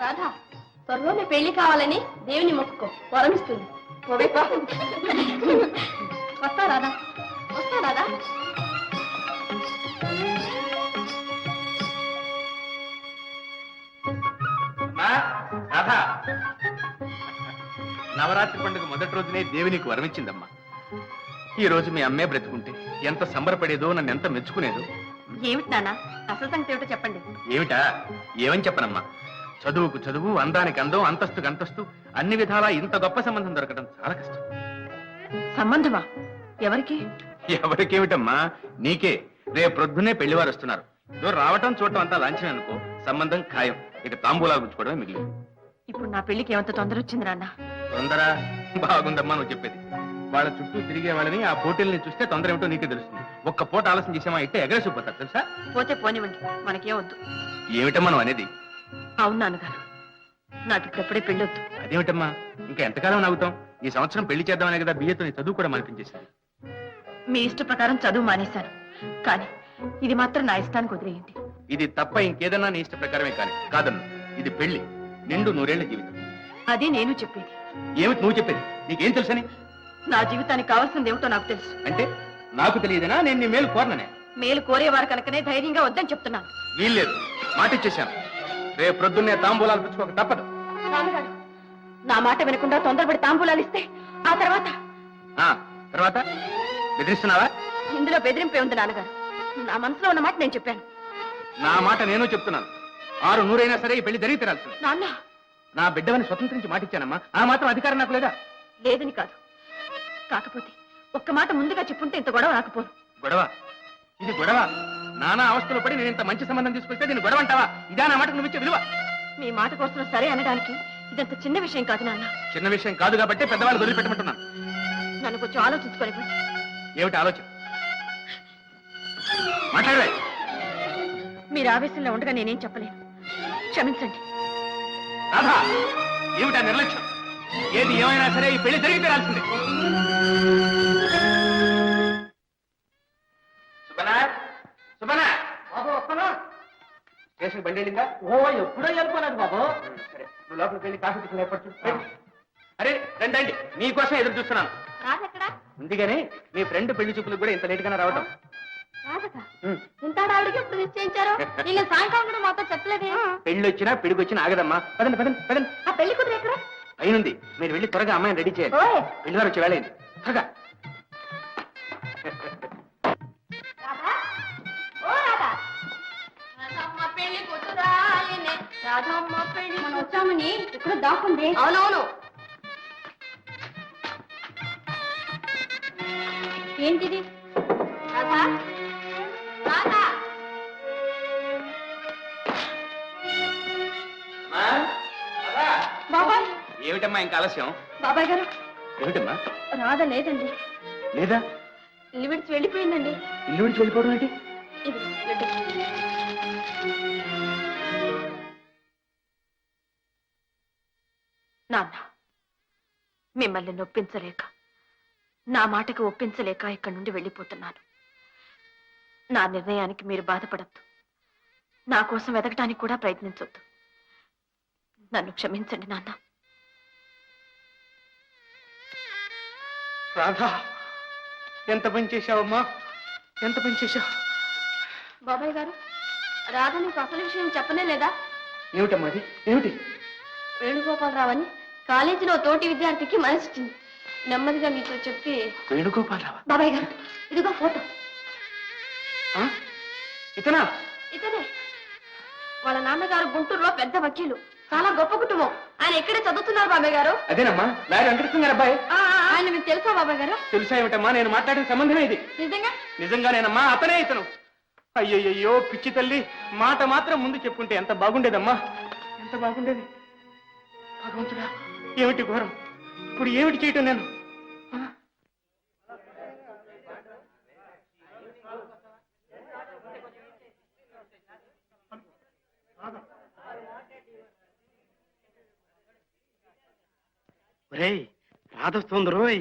రాధా త్వరలోనే పెళ్లి కావాలని దేవుని మొక్కుకో, వరమిస్తుంది. వస్తా రాధా, వస్తా రాధా. నవరాత్రి పండుగ మొదటి రోజునే దేవునికి వరమిచ్చిందమ్మా. ఈ రోజు మీ అమ్మే బ్రతుకుంటే ఎంత సంబరపడేదో, నన్ను ఎంత మెచ్చుకునేదో. ఏమిటి నాన్న అసలు సంగతి ఏమిటో చెప్పండి. ఏమిటా? ఏమని చెప్పనమ్మా? చదువుకు చదువు, అందానికి అందం, అంతస్తుకు అంతస్తు, అన్ని విధాలా ఇంత గొప్ప సంబంధం దొరకడం చాలా కష్టం. సంబంధమా? ఎవరికి? ఎవరికేమిటమ్మా, నీకే. రేపు ప్రొద్దునే పెళ్లివారు వస్తున్నారు. రావటం చూడటం అంతా లాంఛనం అనుకో, సంబంధం ఖాయం. ఇక తాంబూలాలు గుచ్చుకోవడమే మిగిలింది. ఇప్పుడు నా పెళ్లికి ఏమంత తొందర వచ్చింది నాన్న? తొందర బాగుందమ్మా నువ్వు చెప్పేది. వాళ్ళ చుట్టూ తిరిగే వాళ్ళని, ఆ పోటీల్ని చూస్తే తొందర ఏమిటో నీకే తెలుస్తుంది. ఒక్క పూట ఆలస్యం చేసామా ఇట్టే ఎగరేసిపోతారు తెలుసా. పోతే పోనివ్వండి, మనకేం వద్దు. ఏమిటమ్మా నువ్వు అనేది? అవును నాన్నగారు, నాకు ఇప్పుడెప్పుడే పెళ్ళొద్దు. అదేమిటమ్మా, ఇంకా ఎంతకాలం నాగుతాం? ఈ సంవత్సరం పెళ్లి చేద్దామనే కదా బియ్యతో నీ చదువు కూడా మనిపించేసింది. మీ ఇష్ట ప్రకారం చదువు మానేశాను, కానీ ఇది మాత్రం నా ఇష్టానికి వదిలేయండి. ఇది తప్ప ఇంకేదన్నా నీ ఇష్ట ప్రకారమే కానీ కాదన్ను. ఇది పెళ్లి, నిండు 100 ఏళ్ల జీవితం. అదే నేను చెప్పేది. ఏమిటి నువ్వు చెప్పేది? నీకేం తెలుసని? నా జీవితానికి కావాల్సింది ఏమిటో నాకు తెలుసు. అంటే నాకు తెలియదనా? నేను నీ మేలు కోరననే. మేలు కోరేవారు కనుకనే ధైర్యంగా వద్దని చెప్తున్నాను. వీల్లేదు, మాట ఇచ్చేశాను. రేపు ప్రొద్దున్నే తాంబూలాలు పుచ్చుకోక తప్పదు. నాన్నగారు, నా మాట వినకుండా తొందరపడి తాంబూలాలు ఇస్తే ఆ తర్వాత తర్వాత బెదిరిస్తున్నావా? ఇందులో బెదిరింపే ఉంది నాన్నగారు. నా మనసులో ఉన్న మాట నేను చెప్పాను. నా మాట నేను చెప్తున్నాను. 600 అయినా సరే ఈ పెళ్లి జరిగి తీరాల్సింది. నాన్న, నా బిడ్డవని స్వతంత్రించి మాటిచ్చానమ్మా. ఆ మాత్రం అధికారం నాకు లేదా? లేదని కాదు, కాకపోతే ఒక్క మాట ముందుగా చెప్పుంటే ఇంత గొడవ రాకపోను. గొడవ? ఇది గొడవ? నానా అవస్థలు పడి నేను ఇంత మంచి సంబంధం తీసుకొస్తే దీన్ని గొడవ అంటావా? ఇదా నా మాటకు నువ్వు ఇచ్చే విలువ? మీ మాట కోసం సరే అనడానికి ఇదంత చిన్న విషయం కాదు నాన్న. చిన్న విషయం కాదు కాబట్టి పెద్దవాళ్ళు వదిలిపెట్టమంటున్నాను. నన్ను కొంచెం ఆలోచించుకొని. ఏమిటి ఆలోచన? మాట్లాడలే. మీరు ఆవేశంలో ఉండగా నేనేం చెప్పలేను, క్షమించండి. రాధా, ఏమిటా నిర్లక్ష్యం? ఏది ఏమైనా సరే ఈ పెళ్లి జరిగి తీరాల్సిందే. స్టేషన్ బండి వెళ్ళిందా? ఎప్పుడో వెళ్ళిపోలేదు బాబు. సరే, నువ్వు లోపలికి వెళ్ళి కాఫీ టిఫిన్ ఏర్పాటు చూసుకో. అరే రండి, మీకోసం ఎదురు చూస్తున్నాను. ముందుగానే మీ ఫ్రెండ్ పెళ్లి చూపులకు కూడా ఇంత లేట్ గానే రావటం. ఇంత ఆవిడకి ఎప్పుడు నిశ్చయించారు? నేను సాయంకాలం కూడా మాతో చెప్పలేదే. పెళ్లి వచ్చినా పిడికొచ్చినా ఆగదమ్మా. పదండి పదండి పదండి. ఆ పెళ్లి కూతురు ఎక్కడ? అయినుంది. మీరు వెళ్ళి త్వరగా అమ్మాయిని రెడీ చేయాలి. పెళ్లి వారు వచ్చి వేళైంది. త్వరగా. రాధమ్మ పెళ్లి మనం వచ్చామని ఇక్కడ దాక్కుంది. అవునవును. ఏంటిది? రాధా, రాధా. బాబాయ్. ఏమిటమ్మా ఇంకా ఆలస్యం? బాబాయ్ గారు. ఏమిటమ్మా? రాధ లేదండి. లేదా? ఇల్లు విడిచి వెళ్ళిపోయిందండి. ఇల్లు విడిచి వెళ్ళిపోవడం ఏంటి? నాన్న, మిమ్మల్ని నొప్పించలేక, నా మాటకి ఒప్పించలేక ఇక్కడి నుండి వెళ్ళిపోతున్నాను. నా నిర్ణయానికి మీరు బాధపడద్దు, నా కోసం వెతకటానికి కూడా ప్రయత్నించొద్దు. నన్ను క్షమించండి నాన్న. రాధా, ఎంత పని చేశావమ్మా, ఎంత పని చేశావు? బాబాయ్ గారు, రాధ నీకు అసలు విషయం చెప్పనే లేదా? ఏమిటమ్మా అది? ఏమిటి? వేణుగోపాలరావు అని కాలేజీలో తోటి విద్యార్థికి మనసిచ్చింది. నెమ్మదిగా మీతో చెప్పి. వేణుగోపాలరావు? బాబాయ్ గారు, ఇదిగో ఫోటో. ఇతనా? ఇతనే. వాళ్ళ నాన్నగారు గుంటూరులో పెద్ద వకీలు, చాలా గొప్ప కుటుంబం. ఆయన ఎక్కడే చదువుతున్నారు బాబాయ్ గారు. అదేనమ్మా, లాయర్ వెంకటకృష్ణ గారు అబ్బాయి. ఆయన మీకు తెలుసా బాబాయ్ గారు? తెలుసా ఏమిటమ్మా, నేను మాట్లాడిన సంబంధమే ఇది. నిజంగా? నిజంగానేనమ్మా, అతనే ఇతను. అయ్యయ్యో పిచ్చి తల్లి, మాట మాత్రం ముందు చెప్పుంటే ఎంత బాగుండేదమ్మా, ఎంత బాగుండేది. భగవంతుడా, ఏమిటి ఘోరం! ఇప్పుడు ఏమిటి చేయటం నేను? రాధొస్తుంది రోయ్.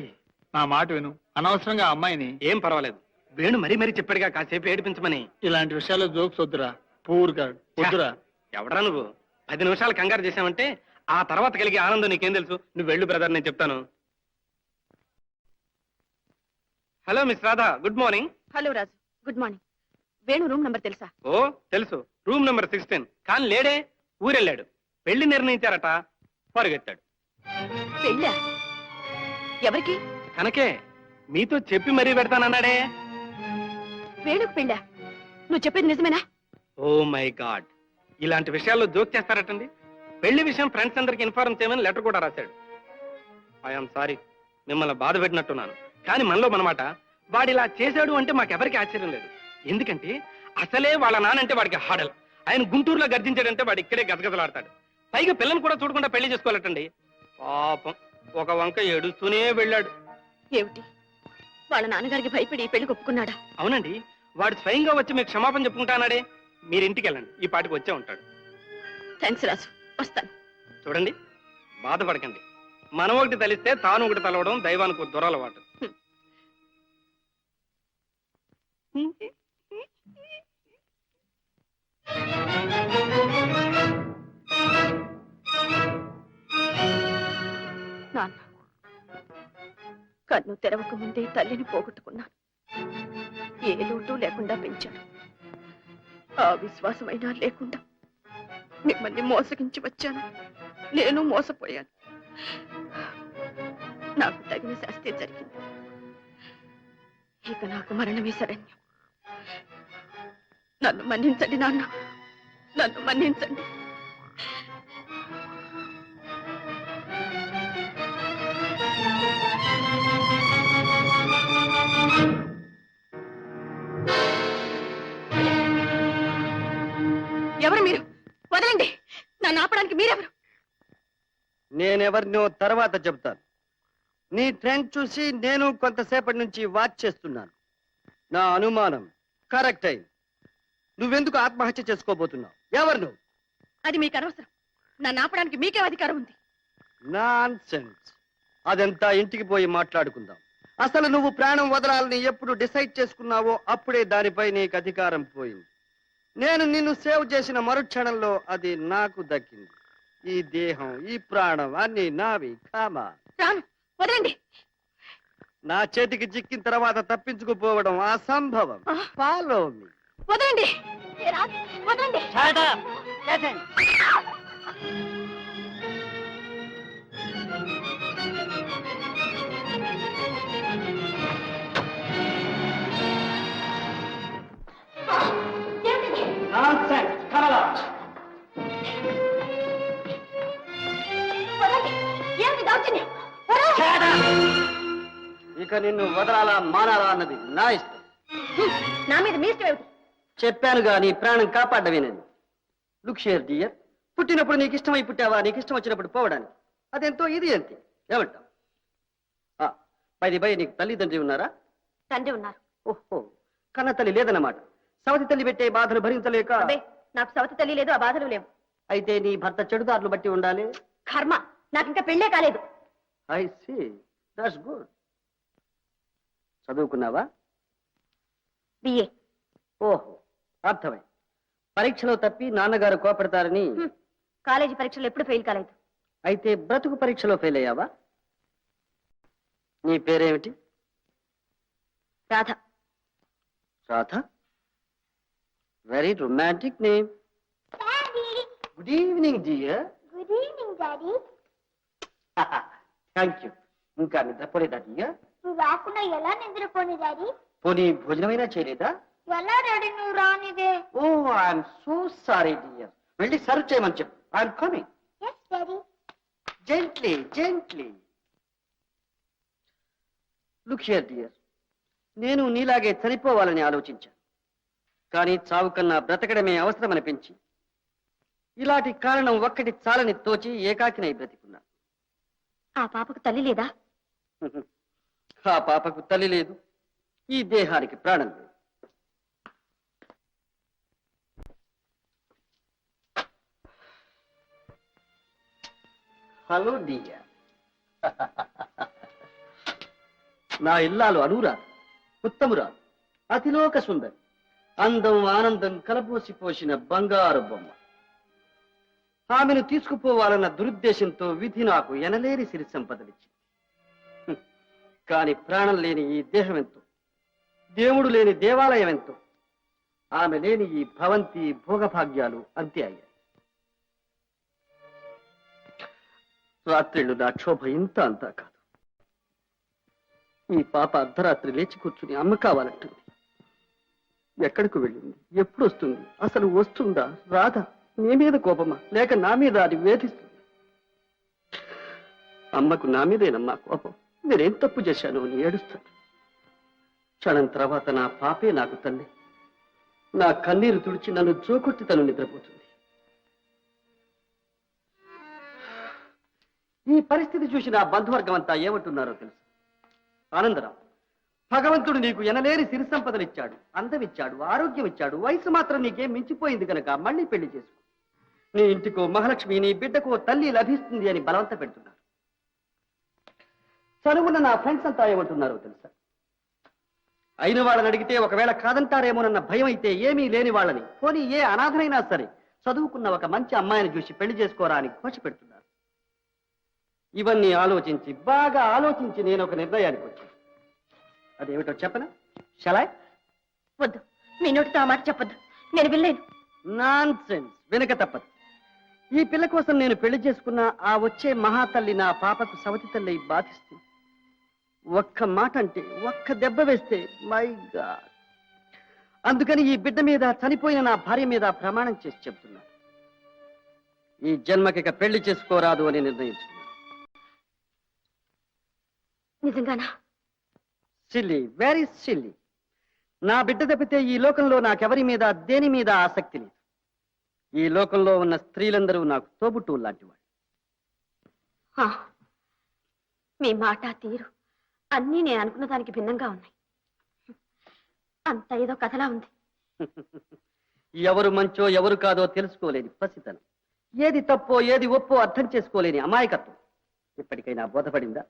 నా మాట విను, అనవసరంగా అమ్మాయిని. ఏం పర్వాలేదు, వేణు మరీ మరీ చెప్పాడుగా కాసేపు ఏడిపించమని. ఇలాంటి విషయాల్లో జోక్స్ వద్దురా, పూర్గా వద్దురా. ఎవడరా నువ్వు? 10 నిమిషాలు కంగారు చేశామంటే ఆ తర్వాత కలిగే ఆనందం నీకేం తెలుసు. నువ్వు వెళ్ళు బ్రదర్, నేను చెప్తాను. Hello miss Radha, good morning. Hello Raju, good morning. Venu room number తెలుసా? ఓ తెలుసు, రూమ్ నెంబర్ 16. కానీ లేడే, ఊరెళ్ళాడు. పెళ్లి నిర్ణయించారట, పరుగెత్తాడు. పెళ్ళా? ఎవరికి? కనకే మీతో చెప్పి మరీ పెడతానన్నాడే. వేణుకు పెళ్ళా? నువ్వు చెప్పేది నిజమేనా? ఓ మై గాడ్, ఇలాంటి విషయాల్లో జోక్ చేస్తారటండి. పెళ్లి విషయం ఫ్రెండ్స్ అందరికి ఇన్ఫార్మ్ చేయమని లెటర్ కూడా రాశాడు. ఐఎమ్ సారీ, మిమ్మల్ని బాధ పెట్టినట్టున్నాను. కానీ మనలో మనమాట, వాడిలా చేశాడు అంటే మాకెవరికి ఆశ్చర్యం లేదు. ఎందుకంటే అసలే వాళ్ళ నానంటే వాడికి హాడల్. ఆయన గుంటూరులో గర్జించాడంటే వాడు ఇక్కడే గజగజలాడతాడు. పైగా పిల్లని కూడా చూడకుండా పెళ్లి చేసుకోవాలటండి. పాపం ఒక వంక ఏడుస్తూనే వెళ్ళాడు. ఏమిటి, వాళ్ళ నాన్నగారికి భయపడి ఈ పెళ్లికి ఒప్పుకున్నాడా? అవునండి, వాడు స్వయంగా వచ్చి మీకు క్షమాపణ చెప్పుకుంటానాడే. మీరింటికి వెళ్ళండి, ఈ పాటికి వచ్చే ఉంటాడు. థ్యాంక్స్ రాజు, వస్తాను. చూడండి, బాధపడకండి. మనం ఒకటి తలిస్తే తాను ఒకటి తలవడం దైవానికి దురలవాటు. నాన్న, కన్ను తెరవక ముందే తల్లిని పోగొట్టుకున్నాను. ఏ లోటు లేకుండా పెంచాడు. ఆ విశ్వాసమైనా లేకుండా మిమ్మల్ని మోసగించి వచ్చాను. నేను మోసపోయాను. నాకు తగిన శాస్తి జరిగింది. ఇక నాకు మరణమే శరణ్యం. నన్ను మన్నించండి నాన్న, నన్ను మన్నించండి. ఎవరు మీరు? వదలండి. నన్ను ఆపడానికి మీరెవరు? నేనెవరినో తర్వాత చెప్తాను. నీ ట్రెండ్ చూసి నేను కొంతసేపటి నుంచి వాచ్ చేస్తున్నాను. నా అనుమానం కరెక్ట్ అయింది. నువ్వెందుకు ఆత్మహత్య చేసుకోబోతున్నావు? ఎవరు నువ్వు? అది మీకు అనవసరం. నన్ను ఆపడానికి మీకేం అధికారం ఉంది? నాన్సెన్స్. అదంతా ఇంటికి పోయి మాట్లాడుకుందాం. అసలు నువ్వు ప్రాణం వదలాలని ఎప్పుడు డిసైడ్ చేసుకున్నావో అప్పుడే దానిపై నీకు అధికారం పోయింది. నేను నిన్ను సేవ్ చేసిన మరుక్షణంలో అది నాకు దక్కింది. ఈ దేహం, ఈ ప్రాణం అన్ని నావి. కామా, రాను, వదలండి. నా చేతికి చిక్కిన తర్వాత తప్పించుకుపోవడం అసంభవం. Follow me. వదలండి. వదలండి. ఏమిటి దౌర్జన్యం? ఇక నిన్ను వదలాలా మానాలా అన్నది నా ఇష్టం. నా మీద మీ ఇష్టం ఏమిటి? చెప్పానుగా, నీ ప్రాణం కాపాడవేనని. లుక్ షేర్ డియర్, పుట్టినప్పుడు నీకు ఇష్టమై పుట్టావా, నీకు ఇష్టం వచ్చినప్పుడు పోవడానికి. అదెంతో ఇది అంతే. ఏమంటావు? పై నీకు తల్లిదండ్రి ఉన్నారా? తండ్రి ఉన్నారు. ఓహో, కన్న తల్లి లేదన్నమాట. సవతి తల్లి పెట్టే బాధలు భరించలేక? నాకు సవతి తల్లి లేదు, ఆ బాధలు లేవు. అయితే నీ భర్త చెడుదారులు బట్టి ఉండాలి. కర్మ, నాకు ఇంకా పెళ్ళే కాలేదు. I see, that's good. చదువుకున్నావా? బిఏ. ఓహో, అర్థమై. పరీక్షలో తప్పి నాన్నగారు కోపడతారని కాలేజీ పరీక్షలు ఎప్పుడు ఫెయిల్ కాలేదు. అయితే బ్రతుకు పరీక్షలో ఫెయిల్ అయ్యావా? నీ పేరేమిటి? Radha. Radha? Very romantic name. Good evening dear. Good evening daddy. Thank you. ఇంకా నిద్రపోలేదా డియర్? నువ్వు రాకుండా ఎలా నిద్రపోని డాడీ? పోనీ భోజనమైనా చేయలేదా? ఎలా డాడీ నువ్వు రానిదే? Oh, I'm so sorry dear. వెళ్ళి సర్వ్ చేయమని చెప్పు. I'm coming. Yes daddy. Gently gently. Look here dear, నేను నీలాగే చనిపోవాలని ఆలోచించాను. కానీ చావు కన్నా బ్రతకడమే అవసరమనిపించి ఇలాంటి కారణం ఒక్కటి చాలని తోచి ఏకాకినై బ్రతికున్నా. ఆ పాపకు తల్లి లేదా? ఆ పాపకు తల్లి లేదు, ఈ దేహానికి ప్రాణం లేదు. Hello dear. నా ఇల్లాలు అనురాధ, ఉత్తమురాలు, అతిలోక సుందరి, అందం ఆనందం కలబోసి పోసిన బంగారు బొమ్మ. ఆమెను తీసుకుపోవాలన్న దురుద్దేశంతో విధి నాకు ఎనలేని సిరి సంపదలిచ్చింది. కాని ప్రాణం లేని ఈ దేహం ఎంతో, దేవుడు లేని దేవాలయం ఎంతో, ఆమె లేని ఈ భవంతి భోగభాగ్యాలు అంతే అయ్యాయి. రాత్రిళ్ళు నా క్షోభ ఇంత అంతా కాదు. ఈ పాప అర్ధరాత్రి లేచి కూర్చుని అమ్మ కావాలంటుంది. ఎక్కడికి వెళ్ళింది, ఎప్పుడు వస్తుంది, అసలు వస్తుందా రాదా, నీ మీద కోపమా లేక నా మీద అది వేధిస్తుంది? అమ్మకు నా మీదేనమ్మా కోపం. నేనేం తప్పు చేశాను అని ఏడుస్తాను. క్షణం తర్వాత నా పాపే నాకు తల్లి. నా కన్నీరు తుడిచి నన్ను జోకొట్టి తను నిద్రపోతుంది. ఈ పరిస్థితి చూసి నా బంధువర్గం అంతా ఏమంటున్నారో తెలుసు. ఆనందరావు, భగవంతుడు నీకు ఎనలేని సిరి సంపదలు ఇచ్చాడు, అందం ఇచ్చాడు, ఆరోగ్యం ఇచ్చాడు, వయసు మాత్రం నీకేం మించిపోయింది కనుక మళ్ళీ పెళ్లి చేసుకో. నీ ఇంటికో మహాలక్ష్మి, నీ బిడ్డకో తల్లి లభిస్తుంది అని బలవంత పెడుతున్నారు. చనువున్న నా ఫ్రెండ్స్ అంతా ఏమంటున్నారో తెలుసా? అయిన వాళ్ళని అడిగితే ఒకవేళ కాదంటారేమోనన్న భయం అయితే ఏమీ లేని వాళ్ళని, పోనీ ఏ అనాథనైనా సరే చదువుకున్న ఒక మంచి అమ్మాయిని చూసి పెళ్లి చేసుకోరా అని ఘోష పెడుతున్నారు. ఇవన్నీ ఆలోచించి బాగా ఆలోచించి నేను ఒక నిర్ణయానికి వచ్చాను. అదేమిటో చెప్పనా? షలాయ్? వద్దు, మీ నోటితో ఆ మాట చెప్పొద్దు, నేను వెళ్ళలేను. నాన్ సెన్స్, వెనుక తప్పదు. ఈ పిల్ల కోసం నేను పెళ్లి చేసుకున్న ఆ వచ్చే మహాతల్లి నా పాపకు సవతి తల్లి బాధిస్తుంది. ఒక్క మాట అంటే, ఒక్క దెబ్బ వేస్తే మై గాడ్. అందుకని ఈ బిడ్డ మీద, చనిపోయిన నా భార్య మీద ప్రమాణం చేసి చెప్తున్నాను. ఈ జన్మకిక పెళ్లి చేసుకోరాదు అని నిర్ణయించుకున్నాను. నిజంగానా? Silly, very silly. నా బిడ్డ తప్పితే ఈ లోకంలో నాకెవరి మీద, దేని మీద ఆసక్తి లేదు. ఈ లోకంలో ఉన్న స్త్రీలందరూ నాకు తోబుట్టువు లాంటి వాళ్ళు. ఆ, మీ మాట తీరు అన్నీ నేను అనుకున్న దానికి భిన్నంగా ఉన్నాయి. అంత ఏదో కథలా ఉంది. ఎవరు మంచో ఎవరు కాదో తెలుసుకోలేని పసితనం, ఏది తప్పో ఏది ఒప్పో అర్థం చేసుకోలేని అమాయకత్వం ఇప్పటికైనా బోధపడిందా?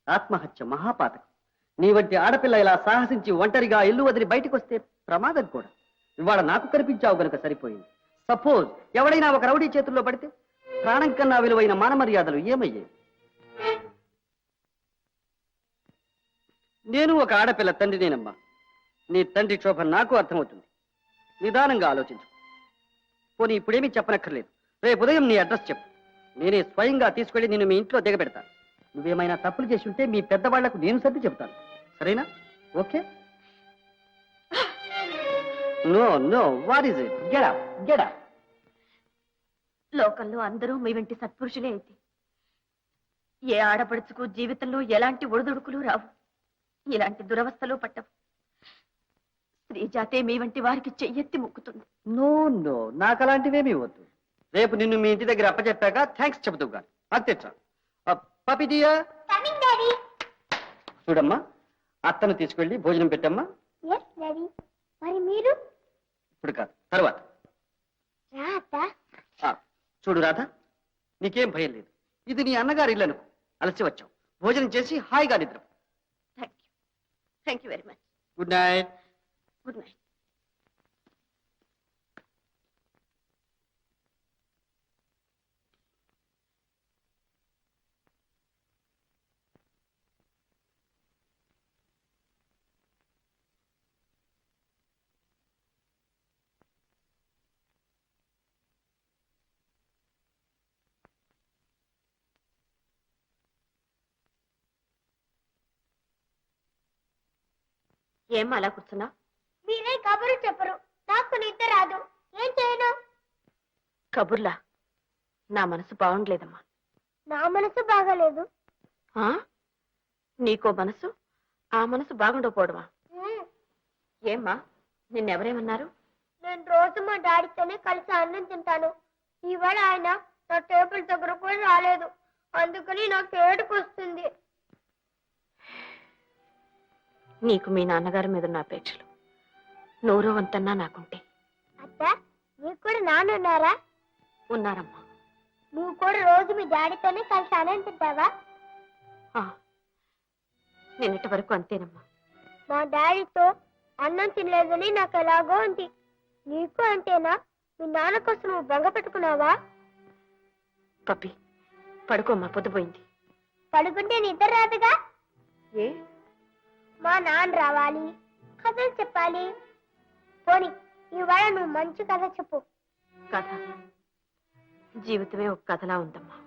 ఆత్మహత్య మహాపాతకం. నీ వంటి ఆడపిల్ల ఇలా సాహసించి ఒంటరిగా ఇల్లు వదిలి బయటకు వస్తే ప్రమాదం కూడా. ఇవాళ నాకు కనిపించావు గనుక సరిపోయింది. సపోజ్ ఎవడైనా ఒక రౌడీ చేతుల్లో పడితే ప్రాణం కన్నా విలువైన మానమర్యాదలు ఏమయ్యాయి? నేను ఒక ఆడపిల్ల తండ్రినేనమ్మా. నీ తండ్రి క్షోభ నాకు అర్థమవుతుంది. నిదానంగా ఆలోచించు. పోనీ ఇప్పుడేమీ చెప్పనక్కర్లేదు. రేపు ఉదయం నీ అడ్రస్ చెప్పు. నేనే స్వయంగా తీసుకెళ్లి నిన్ను మీ ఇంట్లో దిగబెడతాను. నువ్వేమైనా తప్పులు చేసి ఉంటే మీ పెద్దవాళ్లకు నేను సర్ది చెబుతాను. సరేనా? Okay? No no, what is it? Get up, get up. లోకంలో అందరూ మీ వంటి సత్పురుషులే అయితే ఏ ఆడపడుచుకు జీవితంలో ఎలాంటి ఒడిదుడుకులు రావు, ఇలాంటి దురవస్థలు పట్టవు. స్త్రీ జాతే మీ వంటి వారికి చెయ్యెత్తి మొక్కుతుంది. నో నో, నాకు అలాంటివేమీ వద్దు. రేపు నిన్ను మీ ఇంటి దగ్గర అప్పచెప్పాక థ్యాంక్స్ చెబుతూ గాని అంతే చాలు. పపి డియర్, కమింగ్ డాడీ. చూడమ్మా, అత్తను తీసుకెళ్ళి భోజనం పెట్టమ్మా. Yes daddy. మరి మీరు? ఇప్పుడు కాదు, తర్వాత. రా అత్త. చూడు రాధ, నీకేం భయం లేదు. ఇది నీ అన్నగారి ఇల్లు అనుకో. అలసి వచ్చావు, భోజనం చేసి హాయిగా నిద్ర. Thank you very much. Good night. Good night. ఏం అలా కూర్చున్నా? మీరే కబురు చెప్పరు, నాకు నిద్ర రాదు. ఏం చేయను? కబుర్లా? నా మనసు బాగుండలేదమ్మా. నా మనసు బాగలేదు. ఆ? నీకో మనసు, ఆ మనసు బాగుండకపోవడమా? ఏమ్మా, నిన్నెవరేమన్నారు? నేను రోజు మా డాడీతోనే కలిసి అన్నం తింటాను. ఇవాళ ఆయన నా టేబుల్ దగ్గర కూడా రాలేదు. అందుకని నాకు ఏడుపు వస్తుంది. నీకు మీ నాన్నగారి మీద ఉన్న అపేక్షలు నూరో వంతన్నా నాకుంటే. అత్త, నీకు కూడా నాన్నున్నారా? ఉన్నారమ్మా. నువ్వు కూడా రోజు మీ డాడీతోనే కలిసి అన్నం తింటావా? నిన్నటి వరకు అంతేనమ్మా. మా డాడీతో అన్నం తినలేదని నాకు ఎలాగో ఉంది. నీకు అంతేనా? మీ నాన్న కోసం నువ్వు బెంగ పెట్టుకున్నావా? పప్పి పడుకోమ్మా, పొద్దుపోయింది. పడుకుంటే నిద్ర రాదుగా. ఏ మా నాన్న రావాలి, కథలు చెప్పాలి. పోనీ ఇవాళ నువ్వు మంచి కథ చెప్పు. కథ జీవితమే ఒక కథలా ఉందమ్మా.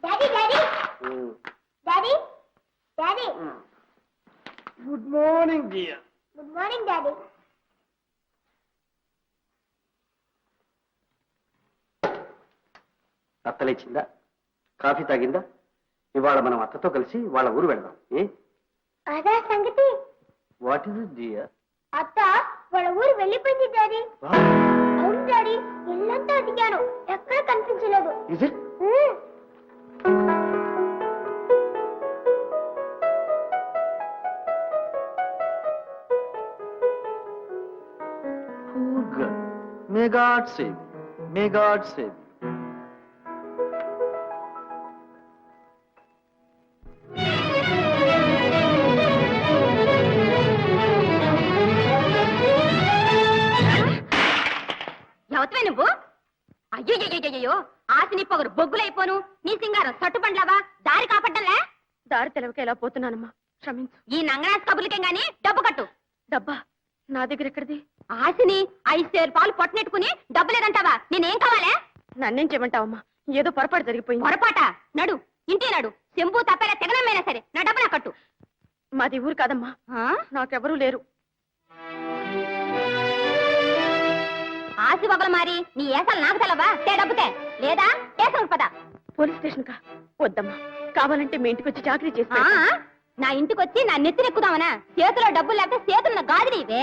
Daddy daddy daddy daddy good morning dear. Good morning daddy. అత్తలేచిందా? కాఫీ తాగిందా? ఇవాళ మనం అత్తతో కలిసి వాళ్ళ ఊరు వెళ్దాం. ఏ అదా సంగతి. What is it dear? అత్త వాళ్ళ ఊరు వెళ్ళిపోయింది డాడీ. అవును డాడీ, ఇల్లంతా అడిగాను, ఎక్కడ కనిపించలేదు. Is it? May God save you. May God save you. ఎవతవే నువ్వు? అయ్యో ఆశని పొగరు బొగ్గులైపోను, నీ సింగారం సట్టుబండ్లావా, దారి కాపడ్డంలే. దారి తెలవక ఎలా పోతున్నానమ్మా, క్షమించు. ఈ నంగనాస్ కబుర్లకేం గాని డబ్బు కట్టు. డబ్బా నా దగ్గర ఎక్కడిది? ఆశని 5 సేరు పాలు పొట్టనెట్టుకుని డబ్బు లేదంటావా? నేనేం కావాలే? నన్నేం చేయమంటావమ్మా, ఏదో పొరపాటు జరిగిపోయింది. పొరపాట? నడు, ఇంటి నడు. చెంబు తప్పేలా తెగనమైనా సరే నా డబ్బు నా కట్టు. మాది ఊరు కాదమ్మా, నాకెవరూ లేరు. ఆసి వగలు మారి నీ ఏసాలు నాకు తెలవా? డబ్బుతే లేదా స్టేషన్ పద. పోలీస్ స్టేషన్ కా? వద్దమ్మా, కావాలంటే మీ ఇంటికి వచ్చి చాకరీ చేస్తా. నా ఇంటికి వచ్చి నా నెత్తినెక్కుదామనా? చేతిలో డబ్బులు లేకపోతే చేతున్న గాజులు ఇవే.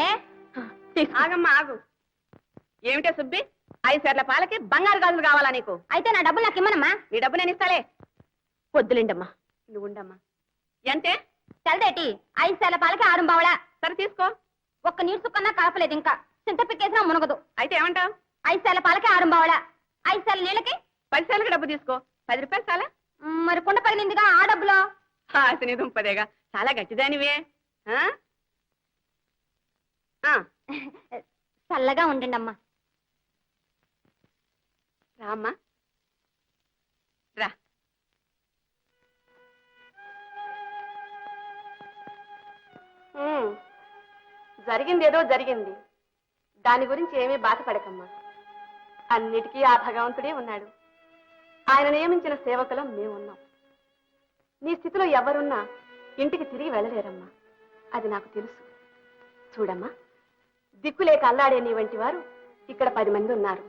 ఆగమ్మా ఆగు. ఏమిటే సుబ్బి, 5 సేర్ల పాలకి బంగారు గాజులు కావాలా నీకు? అయితే నా డబ్బులు నాకు ఇమ్మనమ్మా. నీ డబ్బు నేను ఇస్తాలే. వద్దులేండమ్మా. నువ్వు ఉండమ్మా. ఎంతే? తెలదేటి 5 సేర్ల పాలకి 6 బావలా. సరే తీసుకో. ఒక్క నీరు సుక్కన్నా కలపలేదు, ఇంకా చింత పిక్కేసినా మునగదు. అయితే ఏమంటావు? 5 సేర్ల పాలకి 6 బావలా. 5 సేర్ల నీళ్ళకి 10 సేర్లకి డబ్బు తీసుకో. 10 రూపాయలు చాలా? మరి కుండ పగిలిందిగా, ఆ డబ్బులో. ఆశని దుంపదేగా, చాలా గట్టిదానివే. చల్లగా ఉండండి అమ్మా. రామ్మా రా. జరిగింది ఏదో జరిగింది, దాని గురించి ఏమీ బాధపడకమ్మా. అన్నిటికీ ఆ భగవంతుడే ఉన్నాడు. ఆయన నియమించిన సేవకులం మేమున్నాం. నీ స్థితిలో ఎవరున్నా ఇంటికి తిరిగి వెళ్ళలేరమ్మా, అది నాకు తెలుసు. చూడమ్మా, దిక్కులేక అల్లాడే నీ వంటి వారు ఇక్కడ 10 మంది ఉన్నారు.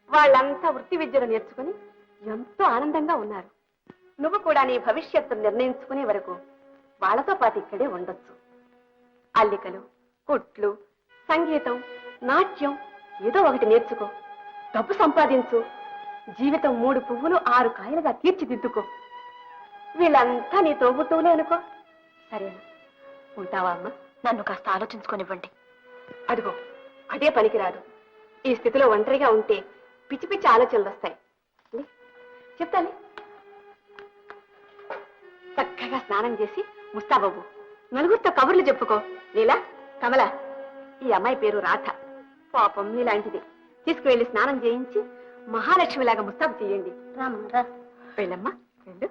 వాళ్ళంతా వృత్తి విద్యను నేర్చుకుని ఎంతో ఆనందంగా ఉన్నారు. నువ్వు కూడా నీ భవిష్యత్తును నిర్ణయించుకునే వరకు వాళ్ళతో పాటు ఇక్కడే ఉండొచ్చు. అల్లికలు, కుట్లు, సంగీతం, నాట్యం ఏదో ఒకటి నేర్చుకో, డబ్బు సంపాదించు, జీవితం 3 పువ్వులు 6 కాయలుగా తీర్చిదిద్దుకో. వీళ్ళంతా నీ తోబుట్టువులే అనుకో. సరేనా? ఉంటావా అమ్మా? నన్ను కాస్త ఆలోచించుకోనివ్వండి. అదిగో అదే పనికిరాదు. ఈ స్థితిలో ఒంటరిగా ఉంటే పిచ్చి పిచ్చి ఆలోచనలు వస్తాయి. చెప్తాను. చక్కగా స్నానం చేసి ముస్తాబాబు, నలుగురితో కబుర్లు చెప్పుకో. నీలా, కమల, ఈ అమ్మాయి పేరు రాధ, పాపం మీలాంటిది. తీసుకువెళ్ళి స్నానం చేయించి మహాలక్ష్మిలాగా ముస్తాబు చేయండి. వెళ్ళమ్మా, వెళ్ళు.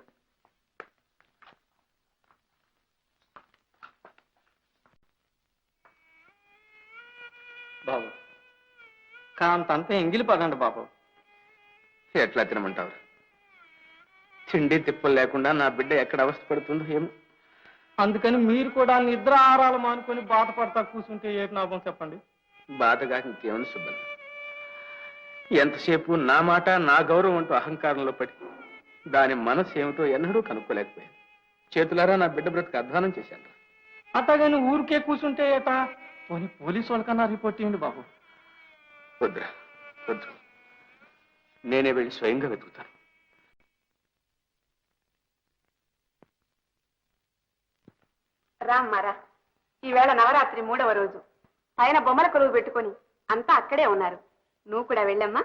బాబు కాంతంతా ఎంగిలి పదండి బాబు. ఎట్లా తినమంటావు? తిండి తిప్పలు లేకుండా నా బిడ్డ ఎక్కడ అవస్థ పడుతుందో ఏమో. అందుకని మీరు కూడా నిద్ర ఆహారాలు మానుకొని బాధపడతా కూర్చుంటే ఏ లాభం చెప్పండి? బాధగా ఇంకేమని సుబ్బన్న, ఎంతసేపు నా మాట నా గౌరవం అంటూ అహంకారంలో పడి దాని మనసు ఏమిటో ఎన్నడూ కనుక్కోలేకపోయాను. చేతులారా నా బిడ్డ బ్రతుకు అధ్వానం చేశాను. అట్టగాని ఊరికే కూర్చుంటే ఏటా? పోనీ పోలీసు వాళ్ళకన్నా రిపోర్ట్ చేయండి బాబు. వద్దురా, వద్దు, నేనే వెళ్ళి స్వయంగా వెతుకుతాను. రామ్మారా, ఈవేళ నవరాత్రి 3వ రోజు. పైన బొమ్మల కొలువు పెట్టుకొని అంతా అక్కడే ఉన్నారు. నువ్వు కూడా వెళ్ళమ్మా.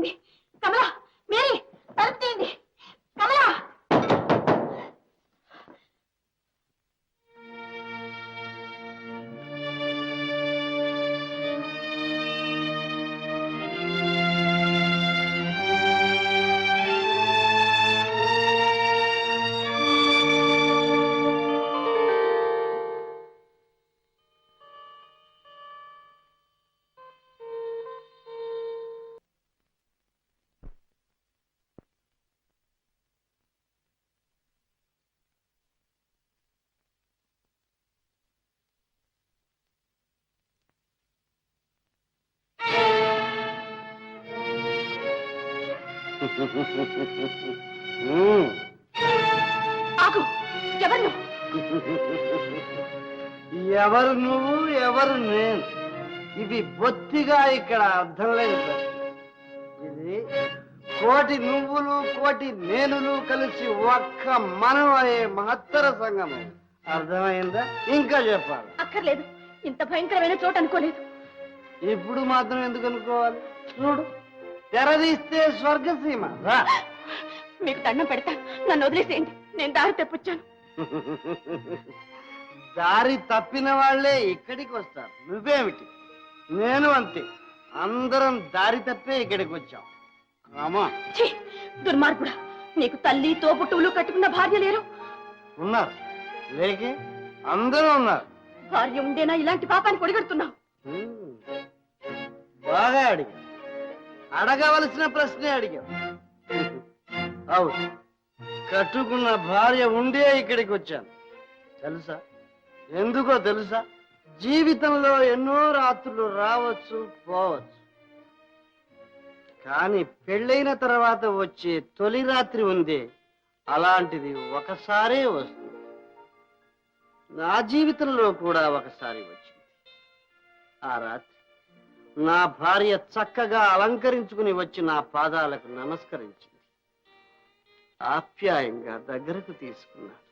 తీసింది. కమలా, మేరీ, తలుపు తీయండి. కమలా! ఆగు! ఎవరు నువ్వు? ఎవరు నువ్వు, ఎవరు నేను? ఇది బొత్తిగా ఇక్కడ అర్థం లేని ప్రశ్న. ఇది కోటి నువ్వులు, కోటి నేనులు కలిసి ఒక్క మనం అనే మహత్తర సంగమం. అర్థమైందా? ఇంకా చెప్పాలి? అక్కర్లేదు. ఇంత భయంకరమైన చోటు అనుకోలేదు. ఇప్పుడు మాత్రం ఎందుకు అనుకోవాలి? చూడు, తెరదీస్తే స్వర్గసీమ. రా. మీకు దండం పెడతా, నన్ను వదిలేసేయండి. నేను దారి తెప్పొచ్చాను. దారి తప్పిన వాళ్లే ఇక్కడికి వస్తారు. నువ్వేమిటి? నేను అంతే. అందరం దారి తప్పే ఇక్కడికి వచ్చాం. రామా, ఛీ, దుర్మార్గుడా! నీకు తల్లి, తోబుట్టువులు కట్టుకున్న భార్య లేరు? ఉన్నారు. లేకే అందరూ ఉన్నారు. భార్య ఉండేనా ఇలాంటి పాపాన్ని కొడిగడుతున్నావు? బాగా అడిగా. అడగవలసిన ప్రశ్నే అడిగా. అవును, కట్టుకున్న భార్య ఉండే ఇక్కడికి వచ్చాను. తెలుసా? ఎందుకో తెలుసా? జీవితంలో ఎన్నో రాత్రులు రావచ్చు, పోవచ్చు. కానీ పెళ్ళైన తర్వాత వచ్చే తొలి రాత్రి ఉందే, అలాంటిది ఒకసారే వస్తుంది. నా జీవితంలో కూడా ఒకసారి వచ్చింది. ఆ రాత్రి నా భార్య చక్కగా అలంకరించుకుని వచ్చి నా పాదాలకు నమస్కరించింది. ఆప్యాయంగా దగ్గరకు తీసుకున్నాడు.